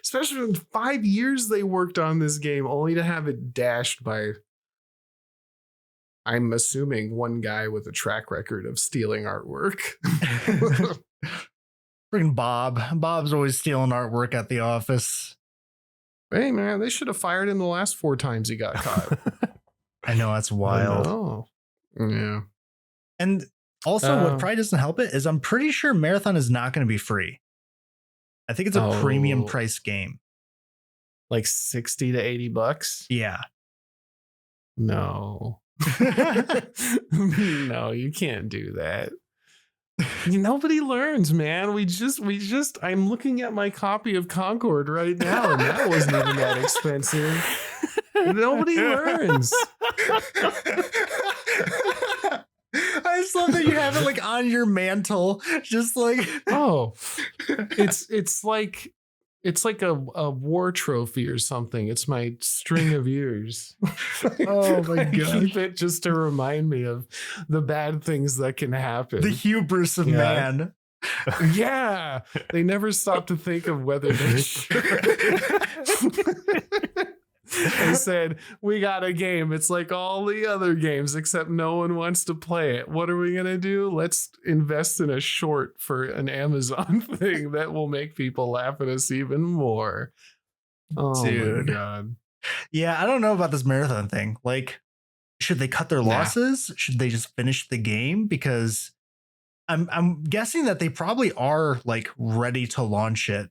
Especially in 5 years they worked on this game only to have it dashed by, I'm assuming, one guy with a track record of stealing artwork. Freaking Bob. Bob's always stealing artwork at the office. Hey man, they should have fired him the last 4 times he got caught. I know, that's wild. Oh, yeah. And also what probably doesn't help it is I'm pretty sure Marathon is not going to be free. I think it's a premium price game. Like $60 to $80? Yeah. No. No, you can't do that. Nobody learns, man. I'm looking at my copy of Concord right now, and that wasn't even that expensive. Nobody learns. I just love that you have it like on your mantle, just like it's like a war trophy or something. It's my string of years. Oh my god! Keep it just to remind me of the bad things that can happen. The hubris of man. Yeah, they never stop to think of whether they They said, we got a game. It's like all the other games, except no one wants to play it. What are we going to do? Let's invest in a short for an Amazon thing that will make people laugh at us even more. Oh, dude. My God. Yeah, I don't know about this Marathon thing. Like, should they cut their losses? Should they just finish the game? Because I'm guessing that they probably are like ready to launch it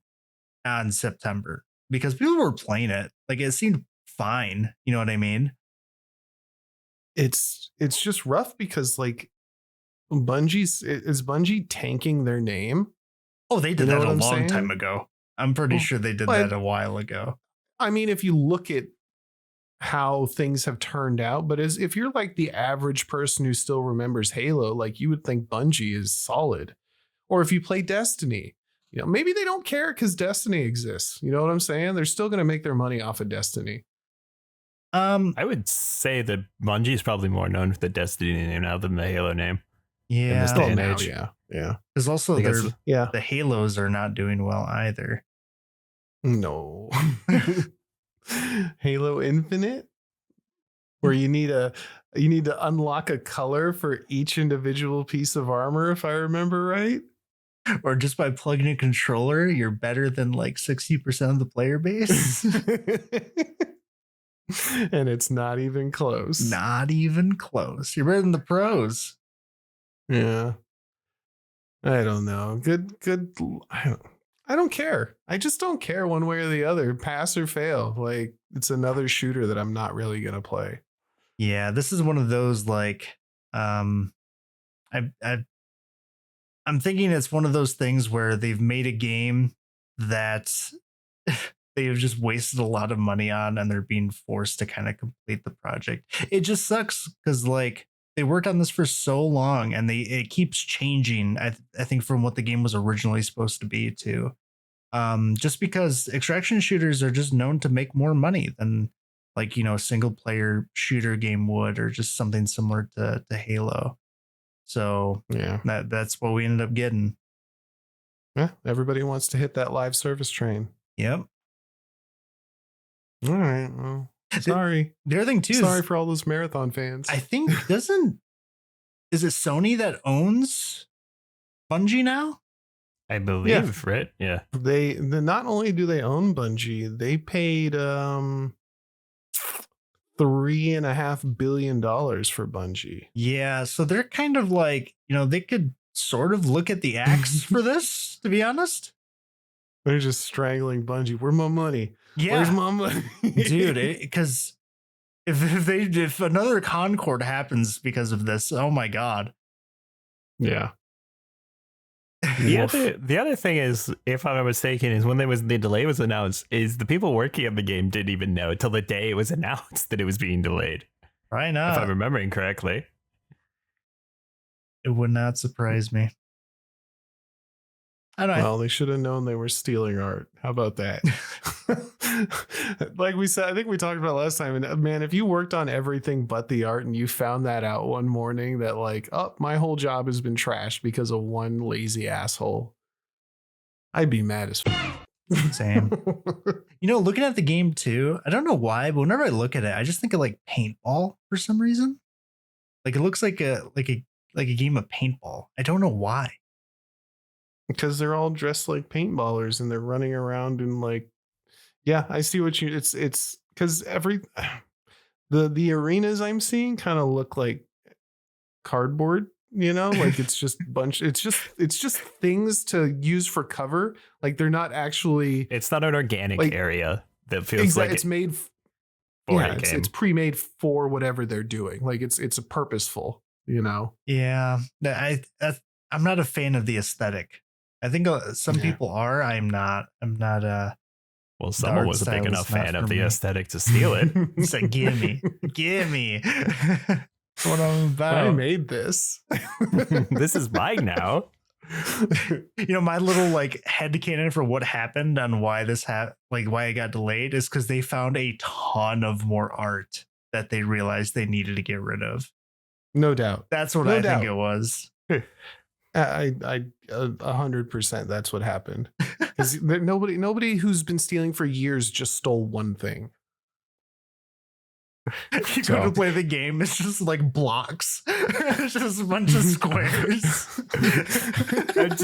on September because people were playing it. Like, it seemed fine. You know what I mean? It's just rough because like is Bungie tanking their name? Oh, they did that a long time ago. I'm pretty sure they did that a while ago. I mean, if you look at how things have turned out, but if you're like the average person who still remembers Halo, like you would think Bungie is solid. Or if you play Destiny, You know, maybe they don't care because Destiny exists. You know what I'm saying? They're still going to make their money off of Destiny. I would say that Bungie is probably more known for the Destiny name now than the Halo name. Yeah. this day and Now, age. yeah. Because also The Halos are not doing well either. No. Halo Infinite, where you need to unlock a color for each individual piece of armor, if I remember right. Or just by plugging a controller, you're better than like 60% of the player base. And it's not even close. Not even close. You're better than the pros. Yeah. I don't know. Good. I don't care. I just don't care one way or the other. Pass or fail. Like, it's another shooter that I'm not really going to play. Yeah, this is one of those like I'm thinking it's one of those things where they've made a game that they've just wasted a lot of money on and they're being forced to kind of complete the project. It just sucks because like they worked on this for so long and it keeps changing. I think from what the game was originally supposed to be too. Just because extraction shooters are just known to make more money than like, you know, a single player shooter game would, or just something similar to Halo. So Yeah. that's what we ended up getting. Yeah. Everybody wants to hit that live service train. Yep. All right. Well, sorry. The other thing too Sorry is for all those marathon fans. I think is it Sony that owns Bungie now? I believe, right? Yeah. They not only do they own Bungie, they paid $3.5 billion for Bungie. Yeah, so they're kind of like, you know, they could sort of look at the axe for this, to be honest. They're just strangling Bungie. Where's my money? Yeah, Where's my money? dude, because if another Concor happens because of this, oh my god. Yeah. The other thing is, if I'm not mistaken, is when the delay was announced, is the people working on the game didn't even know until the day it was announced that it was being delayed. Right now, If I'm remembering correctly. it would not surprise me. I don't know. Well, they should have known they were stealing art. How about that? Like we said, I think we talked about last time. And man, if you worked on everything but the art and you found that out one morning that like, oh, my whole job has been trashed because of one lazy asshole, I'd be mad as fuck. Same. You know, looking at the game too, I don't know why, but whenever I look at it, I just think of like paintball for some reason. Like it looks like a game of paintball. I don't know why. Because they're all dressed like paintballers and they're running around and like, yeah, I see what you. It's because the arenas I'm seeing kind of look like cardboard. You know, like it's just It's just things to use for cover. Like they're not actually. It's not an organic like, area that feels like it's made. Yeah, it's pre-made for whatever they're doing. Like it's a purposeful. You know. Yeah, I'm not a fan of the aesthetic. I think some people are. I'm not. Well, someone was a big enough fan of the aesthetic to steal it. It's like, gimme. What I'm about. I made this. This is mine now. You know, my little like headcanon for what happened on why this why it got delayed is because they found a ton of more art that they realized they needed to get rid of. No doubt. That's what I think it was. I 100% that's what happened. Because nobody who's been stealing for years just stole one thing. You go to play the game, it's just like blocks. It's just a bunch of squares. I'm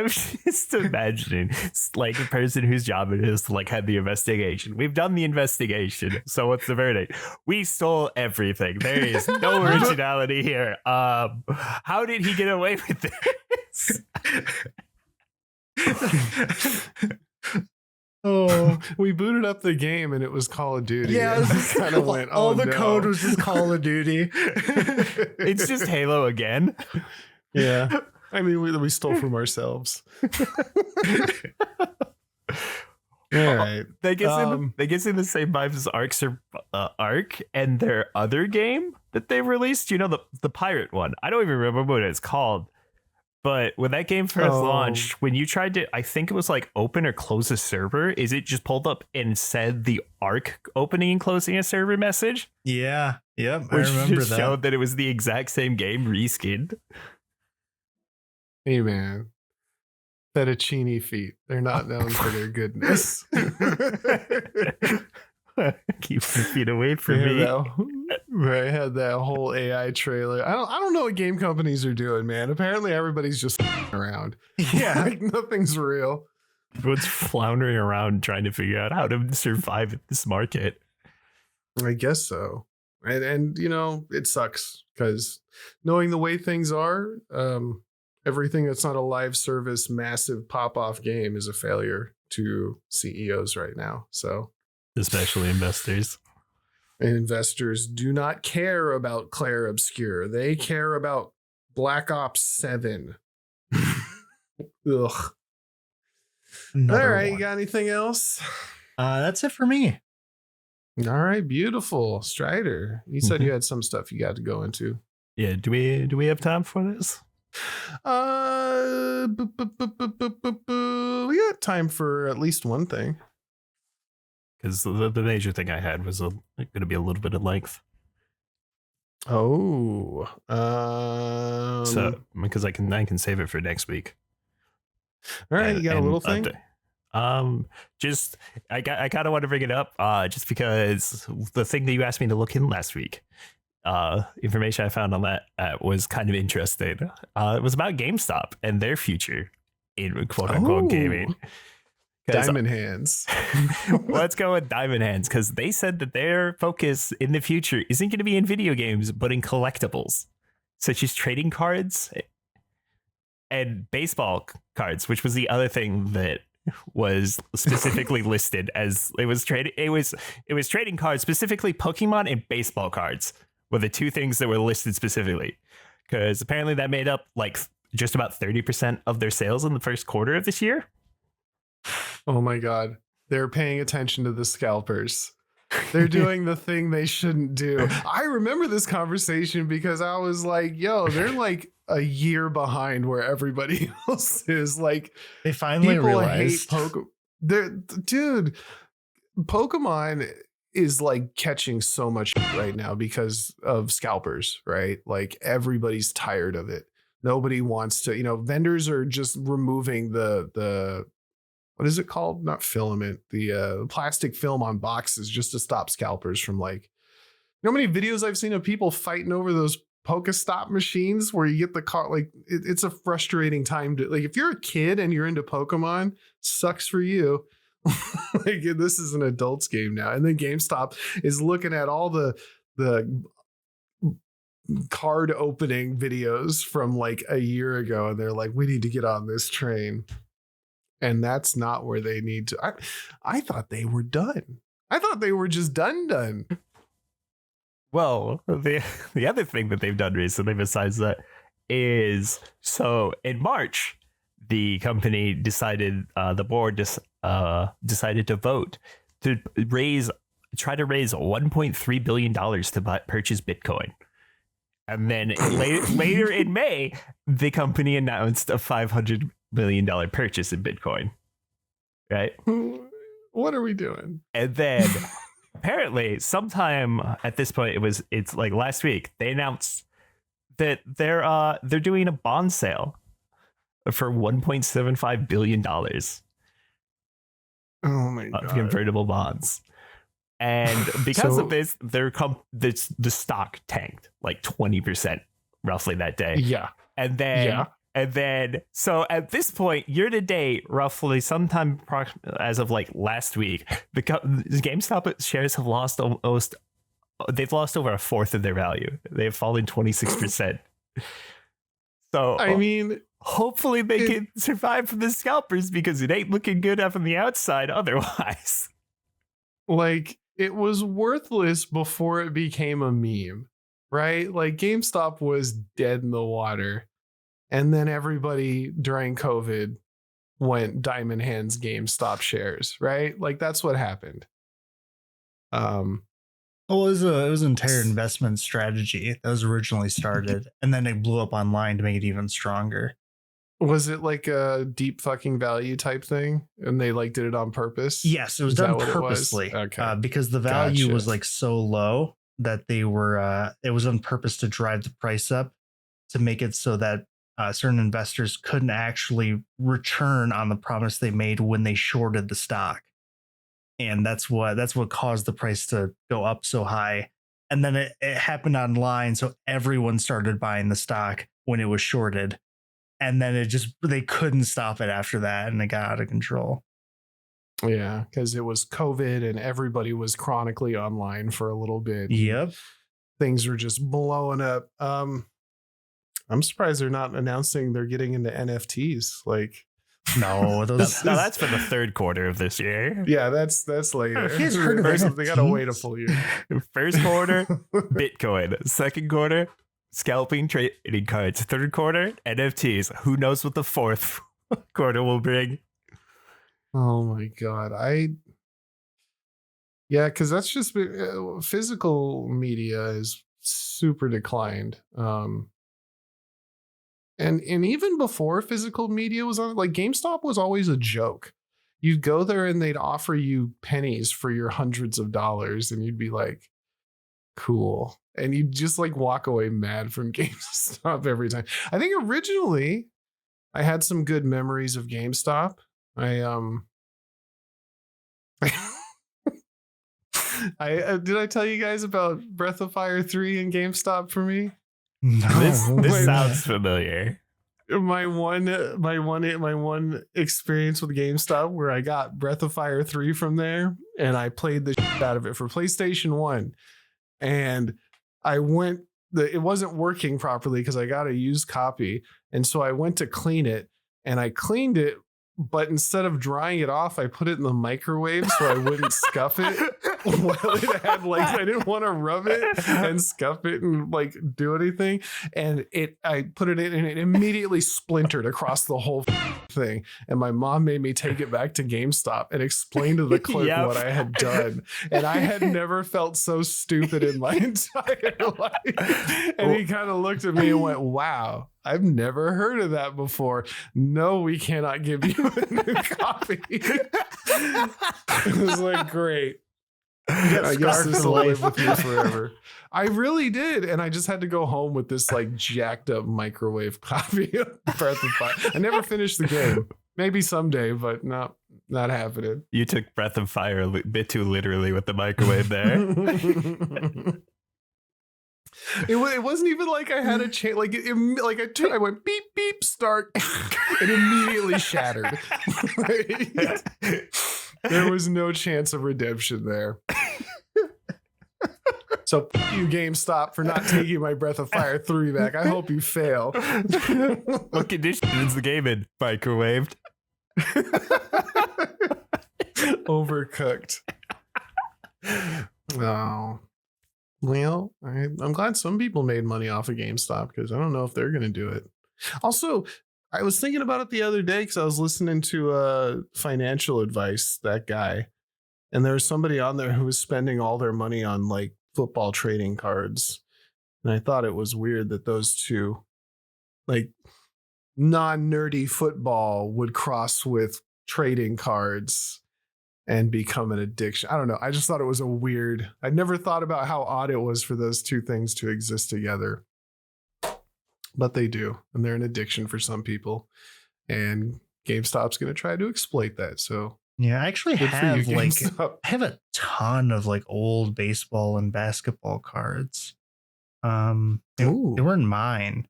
just imagining like a person whose job it is to like have the investigation. We've done the investigation. So what's the verdict? We stole everything. There is no originality here. How did he get away with this? Oh, we booted up the game and it was Call of Duty. Yeah, kind of went. All the code was just Call of Duty. It's just Halo again. Yeah, I mean we stole from ourselves. All right, they get in the same vibes as Ark and their other game that they released. You know, the pirate one. I don't even remember what it's called. But when that game first Oh. launched, when you tried to, I think it was like open or close a server, is it just pulled up and said the ARC opening and closing a server message? Yeah. Yep. I Which remember just that. showed that it was the exact same game reskinned. Hey man, fettuccine feet. They're not known for their goodness. Keep your feet away from me. I had that whole AI trailer. I don't know what game companies are doing, man. Apparently everybody's just around. Yeah. Like nothing's real. Everyone's floundering around trying to figure out how to survive in this market. I guess so. And you know, it sucks because knowing the way things are, everything that's not a live service, massive pop-off game is a failure to CEOs right now. So Especially investors. investors do not care about Claire Obscure. They care about Black Ops 7. Ugh. Another All right, one. you got anything else? That's it for me. All right, beautiful. Strider, you said you had some stuff you got to go into. Yeah, do we have time for this? We got time for at least one thing. Because the major thing I had was going to be a little bit of length. Oh, So because I can save it for next week. all right, you got a little thing. Just I kind of want to bring it up just because the thing that you asked me to look in last week, information I found on that was kind of interesting. It was about GameStop and their future in quote unquote gaming. Diamond Hands. Let's go with Diamond Hands because they said that their focus in the future isn't going to be in video games but in collectibles such as trading cards and baseball cards, which was the other thing that was specifically listed as it was trading cards, specifically Pokemon and baseball cards were the two things that were listed specifically, because apparently that made up like just about 30% of their sales in the first quarter of this year. Oh my God. They're paying attention to the scalpers. They're doing the thing they shouldn't do. I remember this conversation because I was like, yo, they're like a year behind where everybody else is. Like, They finally people realized. hate Pokemon. Dude, Pokemon is like catching so much right now because of scalpers, right? Like everybody's tired of it. Nobody wants to, vendors are just removing the what is it called? Not filament, the plastic film on boxes just to stop scalpers from like, you know how many videos I've seen of people fighting over those Pokestop machines where you get the car, like it's a frustrating time to, like, if you're a kid and you're into Pokemon, sucks for you. Like this is an adult's game now. And then GameStop is looking at all the card opening videos from like a year ago and they're like, we need to get on this train. And that's not where they need to. I thought they were done. I thought they were just done. Well, the other thing that they've done recently besides that is, so in March, the company decided, the board decided to vote to try to raise $1.3 billion to purchase Bitcoin. And then later in May, the company announced a $500 million purchase in Bitcoin. Right? What are we doing? And then apparently sometime at this point, it's like last week, they announced that they're doing a bond sale for $1.75 billion Oh my God. of convertible bonds. And because of this, the stock tanked like 20% roughly that day. Yeah. And then, so at this point, year to date, roughly sometime as of like last week, the GameStop shares have lost they've lost over a fourth of their value. They've fallen 26%. So I mean, hopefully they can survive from the scalpers because it ain't looking good up on the outside otherwise. like it was worthless before it became a meme, right? Like GameStop was dead in the water. And then everybody during COVID went Diamond Hands GameStop shares, right? Like that's what happened. Well, it was an entire investment strategy that was originally started, and then it blew up online to make it even stronger. Was it like a deep fucking value type thing, and they like did it on purpose? Yes, it was Is that done what it was? purposely. Okay. Because the value Gotcha. was like so low that they were. It was on purpose to drive the price up to make it so that certain investors couldn't actually return on the promise they made when they shorted the stock, and that's what caused the price to go up so high. And then it happened online, so everyone started buying the stock when it was shorted. And then they couldn't stop it after that, and it got out of control. Yeah, because it was COVID and everybody was chronically online for a little bit. Yep. Things were just blowing up. I'm surprised they're not announcing they're getting into NFTs. Like, no, those. No, that's for the third quarter of this year. Yeah, that's later. You guys heard of They gotta NFTs? wait a full year. First quarter, Bitcoin. Second quarter, scalping trading cards. Third quarter, NFTs. Who knows what the fourth quarter will bring? Oh my god, because that's just physical media is super declined. And even before physical media was on, like GameStop was always a joke. You'd go there and they'd offer you pennies for your hundreds of dollars, and you'd be like, cool. And you'd just like walk away mad from GameStop every time. I think originally I had some good memories of GameStop. Did I tell you guys about Breath of Fire 3 and GameStop for me? No. This sounds familiar. My one experience with GameStop where I got Breath of Fire 3 from there, and I played the shit out of it for PlayStation 1. And it wasn't working properly because I got a used copy. And so I went to clean it, and I cleaned it, but instead of drying it off, I put it in the microwave so I wouldn't scuff it. Well, it had I didn't want to rub it and scuff it and like do anything. And I put it in and it immediately splintered across the whole thing. And my mom made me take it back to GameStop and explain to the clerk what I had done. And I had never felt so stupid in my entire life. And he kind of looked at me and went, wow, I've never heard of that before. No, we cannot give you a new copy. It was like, great. I guess this will live with me forever. I really did. And I just had to go home with this like jacked up microwave copy of Breath of Fire. I never finished the game. Maybe someday, but not happening. You took Breath of Fire a bit too literally with the microwave there. It wasn't even like I had a chance. Like I went beep beep start. It immediately shattered. There was no chance of redemption there. So you GameStop for not taking my Breath of Fire 3 back. I hope you fail. What condition is the game in? Microwaved. Overcooked. Oh. Well, I'm glad some people made money off of GameStop because I don't know if they're going to do it. Also, I was thinking about it the other day because I was listening to financial advice, that guy. And there was somebody on there who was spending all their money on like football trading cards. And I thought it was weird that those two, like non-nerdy football, would cross with trading cards and become an addiction. I don't know. I just thought it was I'd never thought about how odd it was for those two things to exist together. But they do. And they're an addiction for some people. And GameStop's going to try to exploit that. So yeah, I actually good for you, GameStop. I have a ton of like old baseball and basketball cards. They weren't mine.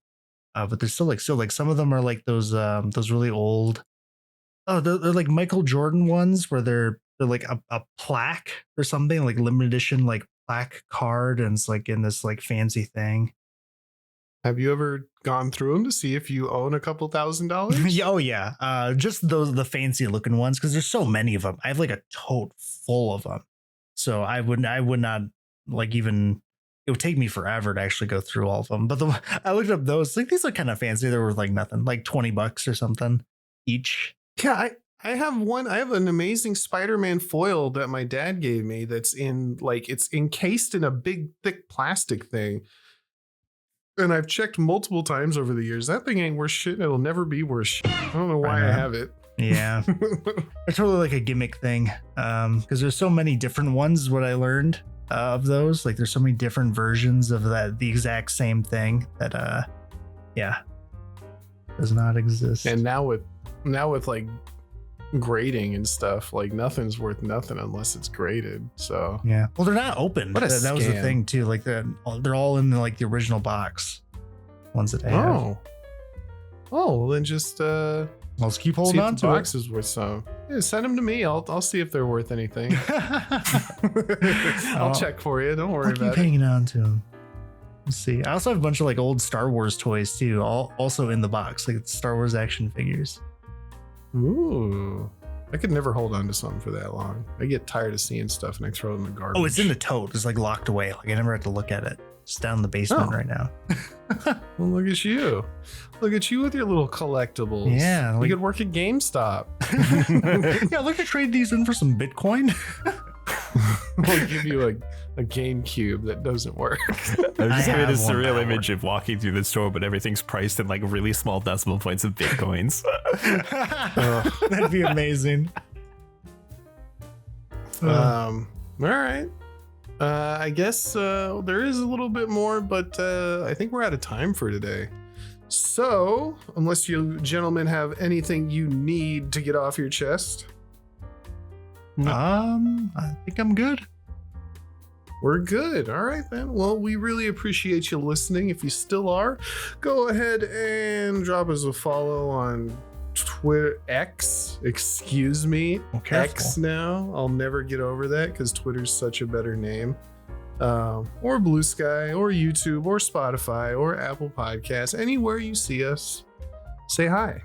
But they're still like some of them are like those really old. Oh, they're like Michael Jordan ones where they're like a plaque or something, like limited edition like plaque card, and it's like in this like fancy thing. Have you ever gone through them to see if you own a couple $1,000s? Oh yeah, just the fancy looking ones because there's so many of them. I have like a tote full of them, so I would not like even. It would take me forever to actually go through all of them. But I looked up those like these are kind of fancy. They're worth like nothing, like $20 or something each. Yeah, I have one. I have an amazing Spider-Man foil that my dad gave me that's in like it's encased in a big thick plastic thing. And I've checked multiple times over the years. That thing ain't worth shit. It'll never be worth shit. I don't know why I have it. Yeah. It's totally like a gimmick thing. Because there's so many different ones, is what I learned of those. Like there's so many different versions of the exact same thing that does not exist. And now with like grading and stuff, like nothing's worth nothing unless it's graded. So yeah. Well, they're not open. What a That was the scam. thing too. Like they're all in like the original box. Ones that I have. Well then just Let's keep see holding if on the to box is worth some. Yeah, send them to me. I'll see if they're worth anything. I'll check for you. Don't worry I'll keep about it. hanging on to them. Let's see. I also have a bunch of like old Star Wars toys too, also in the box, like Star Wars action figures. Ooh. I could never hold on to something for that long. I get tired of seeing stuff and I throw it in the garbage. Oh, it's in the tote. It's like locked away. Like I never had to look at it. It's down in the basement right now. Well, look at you. Look at you with your little collectibles. Yeah, You like- could work at GameStop. Yeah, I'd like to trade these in for some Bitcoin. We'll give you a GameCube that doesn't work. I'm just I having a have one surreal now. image of walking through the store, but everything's priced in like really small decimal points of bitcoins. That'd be amazing. All right. I guess there is a little bit more, but I think we're out of time for today. So, unless you gentlemen have anything you need to get off your chest, I think I'm good. we're good. All right, then. Well, we really appreciate you listening. If you still are, go ahead and drop us a follow on Twitter X. Excuse me. Well, careful. X now. I'll never get over that because Twitter's such a better name. Or Blue Sky, or YouTube, or Spotify, or Apple Podcasts. Anywhere you see us, say hi.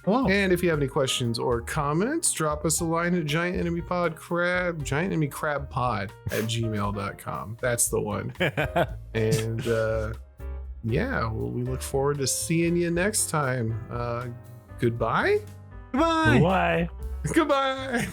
Hello. And if you have any questions or comments, drop us a line at giantenemycrabpod@gmail.com. That's the one. And yeah, well, we look forward to seeing you next time. Goodbye. Goodbye. Why? Goodbye.